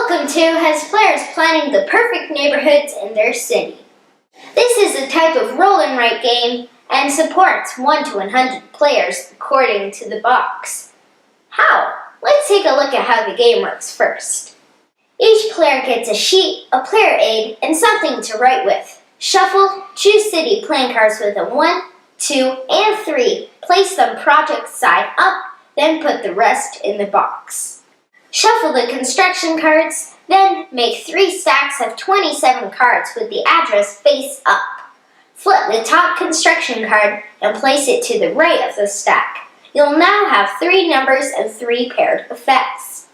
Welcome to has players planning the perfect neighborhoods in their city. This is a type of roll and write game and supports 1 to 100 players according to the box. How? Let's take a look at how the game works first. Each player gets a sheet, a player aid, and something to write with. Shuffle, choose city playing cards with a 1, 2, and 3. Place them project side up, then put the rest in the box. Shuffle the construction cards, then make 3 stacks of 27 cards with the address face up. Flip the top construction card and place it to the right of the stack. You'll now have 3 numbers and 3 paired effects.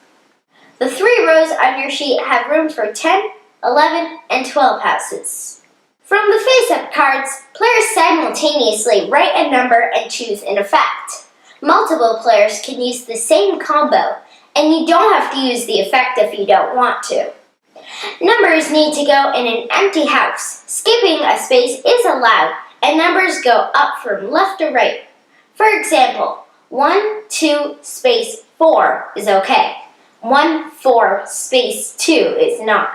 The 3 rows on your sheet have room for 10, 11, and 12 houses. From the face-up cards, players simultaneously write a number and choose an effect. Multiple players can use the same combo, and you don't have to use the effect if you don't want to. Numbers need to go in an empty house. Skipping a space is allowed, and numbers go up from left to right. For example, 1, 2, space 4 is okay. 1, 4, space 2 is not.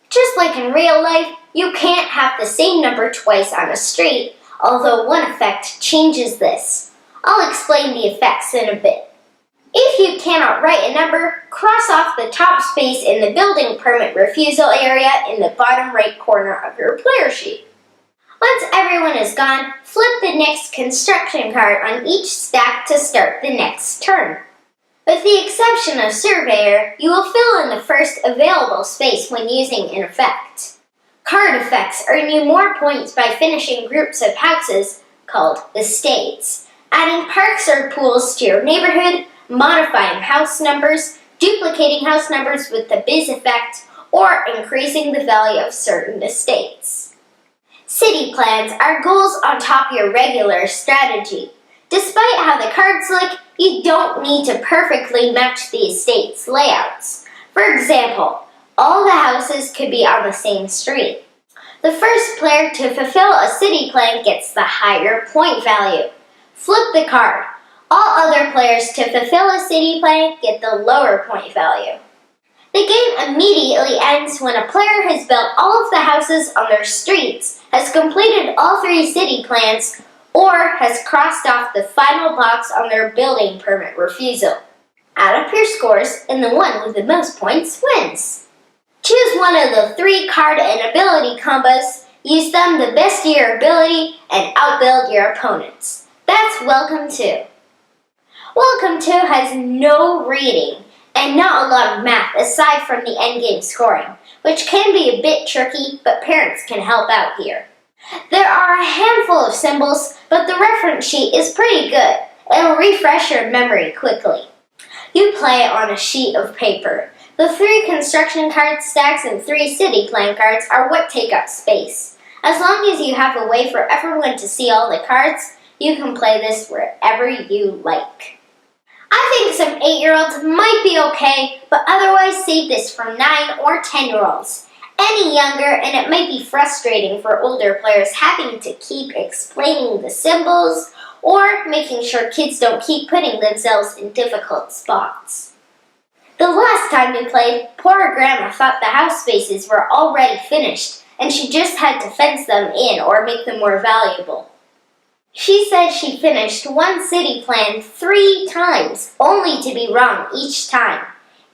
Just like in real life, you can't have the same number twice on a street, although one effect changes this. I'll explain the effects in a bit. If you cannot write a number, cross off the top space in the building permit refusal area in the bottom right corner of your player sheet. Once everyone is gone, flip the next construction card on each stack to start the next turn. With the exception of Surveyor, you will fill in the first available space when using an effect. Card effects earn you more points by finishing groups of houses, called estates, adding parks or pools to your neighborhood, modifying house numbers, duplicating house numbers with the biz effect, or increasing the value of certain estates. City plans are goals on top of your regular strategy. Despite how the cards look, you don't need to perfectly match the estate's layouts. For example, all the houses could be on the same street. The first player to fulfill a city plan gets the higher point value. Flip the card. All other players to fulfill a city plan get the lower point value. The game immediately ends when a player has built all of the houses on their streets, has completed all 3 city plans, or has crossed off the final box on their building permit refusal. Add up your scores, and the one with the most points wins. Choose one of the 3 card and ability combos, use them to best your ability, and outbuild your opponents. That's Welcome to. Welcome to has no reading and not a lot of math aside from the endgame scoring, which can be a bit tricky, but parents can help out here. There are a handful of symbols, but the reference sheet is pretty good. It'll refresh your memory quickly. You play on a sheet of paper. The 3 construction card stacks and 3 city plan cards are what take up space. As long as you have a way for everyone to see all the cards, you can play this wherever you like. I think some 8-year-olds might be okay, but otherwise save this for 9 or 10-year-olds. Any younger, and it might be frustrating for older players having to keep explaining the symbols or making sure kids don't keep putting themselves in difficult spots. The last time we played, poor Grandma thought the house spaces were already finished, and she just had to fence them in or make them more valuable. She said she finished one city plan 3 times, only to be wrong each time.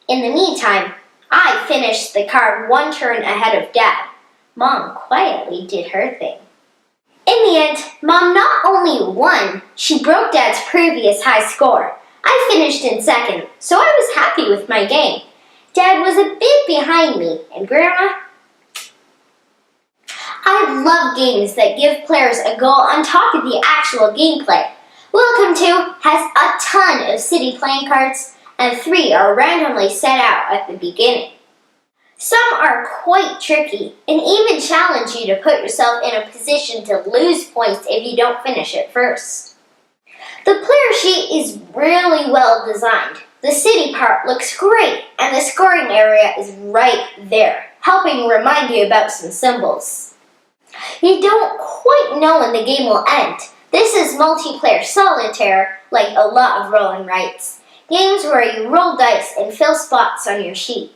In the meantime, I finished the card 1 turn ahead of Dad. Mom quietly did her thing. In the end, Mom not only won, she broke Dad's previous high score. I finished in 2nd, so I was happy with my game. Dad was a bit behind me, and Grandma? I love games that give players a goal on top of the actual gameplay. Welcome to has a ton of city playing cards, and 3 are randomly set out at the beginning. Some are quite tricky, and even challenge you to put yourself in a position to lose points if you don't finish it first. The player sheet is really well designed. The city part looks great, and the scoring area is right there, helping remind you about some symbols. You don't quite know when the game will end. This is multiplayer solitaire, like a lot of roll and writes. Games where you roll dice and fill spots on your sheet.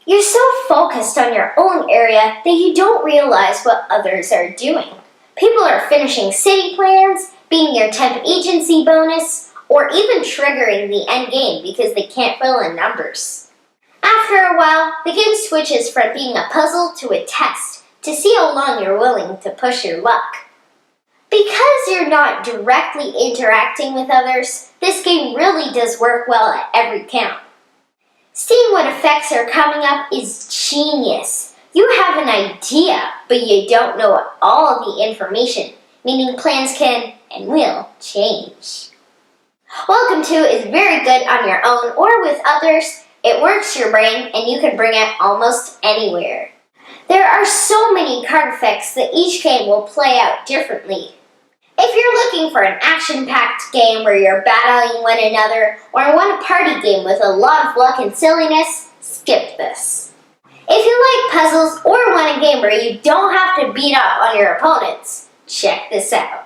You're so focused on your own area that you don't realize what others are doing. People are finishing city plans, beating their temp agency bonus, or even triggering the end game because they can't fill in numbers. After a while, the game switches from being a puzzle to a test to see how long you're willing to push your luck. Because you're not directly interacting with others, this game really does work well at every count. Seeing what effects are coming up is genius. You have an idea, but you don't know all the information, meaning plans can and will change. Welcome To is very good on your own or with others. It works your brain and you can bring it almost anywhere. There are so many card effects that each game will play out differently. If you're looking for an action-packed game where you're battling one another or want a party game with a lot of luck and silliness, skip this. If you like puzzles or want a game where you don't have to beat up on your opponents, check this out.